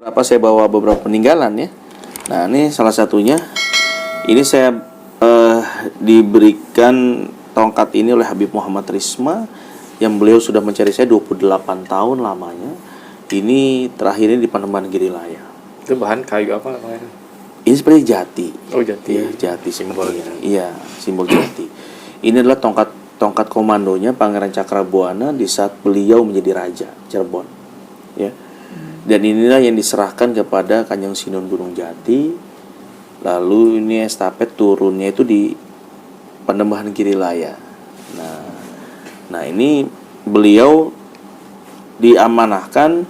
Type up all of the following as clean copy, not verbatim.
Saya bawa beberapa peninggalan ya. Nah ini salah satunya. Ini saya diberikan tongkat ini oleh Habib Muhammad Risma, yang beliau sudah mencari saya 28 tahun lamanya. Ini terakhirnya di Panembahan Girilaya. Itu bahan kayu apa namanya? Ini seperti jati. Oh jati. Ya, jati simbolnya. Iya, simbol jati. Ini adalah tongkat komandonya Pangeran Cakrabuana di saat beliau menjadi raja Cirebon. Ya. Dan inilah yang diserahkan kepada Kanjeng Sinun Gunung Jati. Lalu ini estafet turunnya itu di Panembahan Girilaya. Nah ini beliau diamanahkan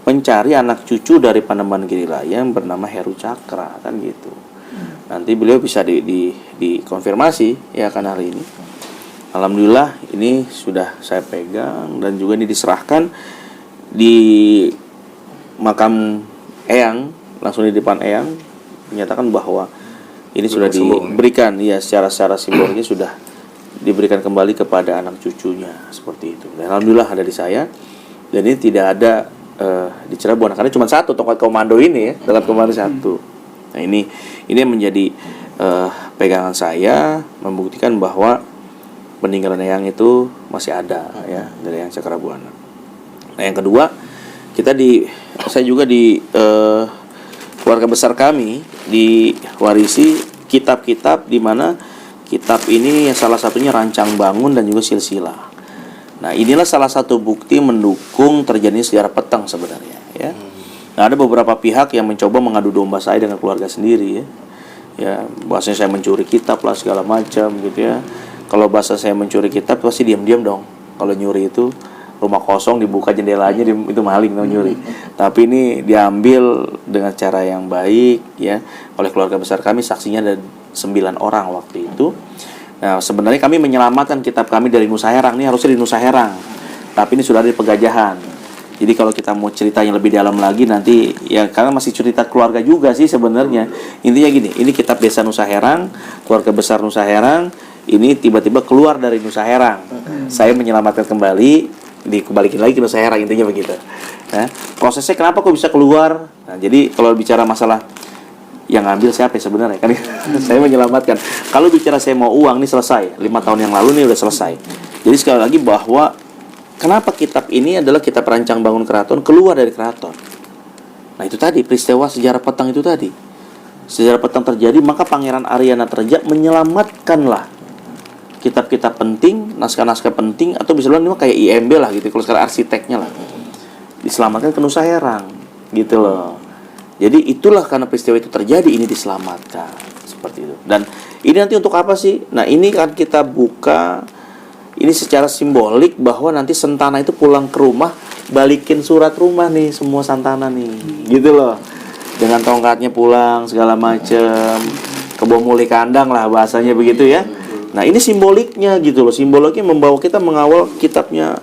mencari anak cucu dari Panembahan Girilaya yang bernama Heru Cakra, kan gitu. Nanti beliau bisa dikonfirmasi ya kan hari ini. Alhamdulillah ini sudah saya pegang dan juga ini diserahkan di makam Eyang, langsung di depan Eyang menyatakan bahwa ini sudah diberikan ya secara simbolnya sudah diberikan kembali kepada anak cucunya seperti itu. Dan alhamdulillah ada di saya, dan ini tidak ada di Cirebon karena cuma satu tongkat komando ini ya, tongkat komando satu. Nah ini yang menjadi pegangan saya, membuktikan bahwa peninggalan Eyang itu masih ada ya dari Eyang Cakrabuana. Nah yang kedua, saya juga di keluarga besar kami diwarisi kitab-kitab, di mana kitab ini salah satunya Rancang Bangun dan juga Silsilah. Nah inilah salah satu bukti mendukung terjadinya sejarah petang sebenarnya ya. Nah ada beberapa pihak yang mencoba mengadu domba saya dengan keluarga sendiri ya bahasanya saya mencuri kitab lah segala macam gitu ya. Kalau bahasa saya mencuri kitab pasti diam-diam dong. Kalau nyuri itu rumah kosong dibuka jendelanya, itu maling dong nyuri. Tapi ini diambil dengan cara yang baik ya oleh keluarga besar kami, saksinya ada 9 orang waktu itu. Nah sebenarnya kami menyelamatkan kitab kami dari Nusa Herang, ini harusnya di Nusa Herang, tapi ini sudah ada di Pegajahan. Jadi kalau kita mau cerita yang lebih dalam lagi nanti ya, karena masih cerita keluarga juga sih sebenarnya. Intinya gini, ini kitab Desa Nusa Herang, keluarga besar Nusa Herang, ini tiba-tiba keluar dari Nusa Herang. Saya menyelamatkan kembali, dikembalikan lagi ke Nusa Herang, intinya begitu. Nah, prosesnya kenapa kok bisa keluar? Nah, jadi kalau bicara masalah yang ngambil siapa ya sebenarnya kan saya menyelamatkan. Kalau bicara saya mau uang, ini selesai 5 tahun yang lalu, ini udah selesai. Jadi sekali lagi bahwa kenapa kitab ini adalah kitab Rancang Bangun Keraton keluar dari keraton. Nah itu tadi peristiwa sejarah petang itu tadi. Sejarah petang terjadi, maka Pangeran Aryanatreja menyelamatkanlah kitab-kitab penting, naskah-naskah penting, atau bisa bilang ini kayak IMB lah gitu, kalau sekarang arsiteknya lah, diselamatkan ke Nusa Herang gitu loh. Jadi itulah karena peristiwa itu terjadi, ini diselamatkan seperti itu. Dan ini nanti untuk apa sih? Nah ini kan kita buka ini secara simbolik bahwa nanti Sentana itu pulang ke rumah, balikin surat rumah nih semua Santana nih gitu loh, dengan tongkatnya pulang segala macem, kebom muli kandang lah bahasanya begitu ya. Nah ini simboliknya gitu loh, simboliknya membawa kita mengawal kitabnya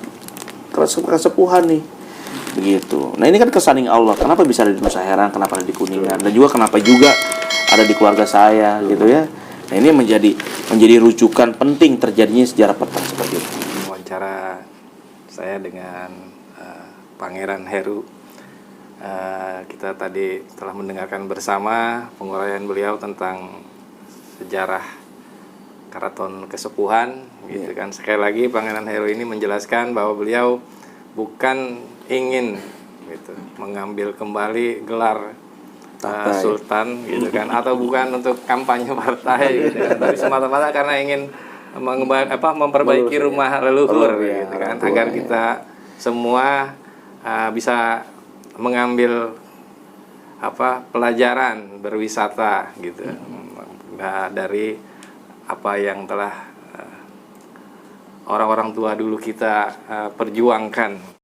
kesepuhan nih begitu. Nah ini kan kesaning Allah, kenapa bisa ada di Nusa Herang, kenapa ada di Kuningan, dan juga kenapa juga ada di keluarga saya gitu ya. Nah ini menjadi rujukan penting terjadinya sejarah petang seperti itu. Wawancara saya dengan Pangeran Heru, kita tadi telah mendengarkan bersama penguraian beliau tentang sejarah Keraton Kesepuhan gitu kan. Sekali lagi Pangeran Heru ini menjelaskan bahwa beliau bukan ingin gitu mengambil kembali gelar sultan gitu kan, atau bukan untuk kampanye partai gitu kan, tapi semata-mata karena ingin memperbaiki rumah leluhur gitu kan, agar kita semua bisa mengambil pelajaran berwisata gitu dari apa yang telah orang-orang tua dulu kita perjuangkan.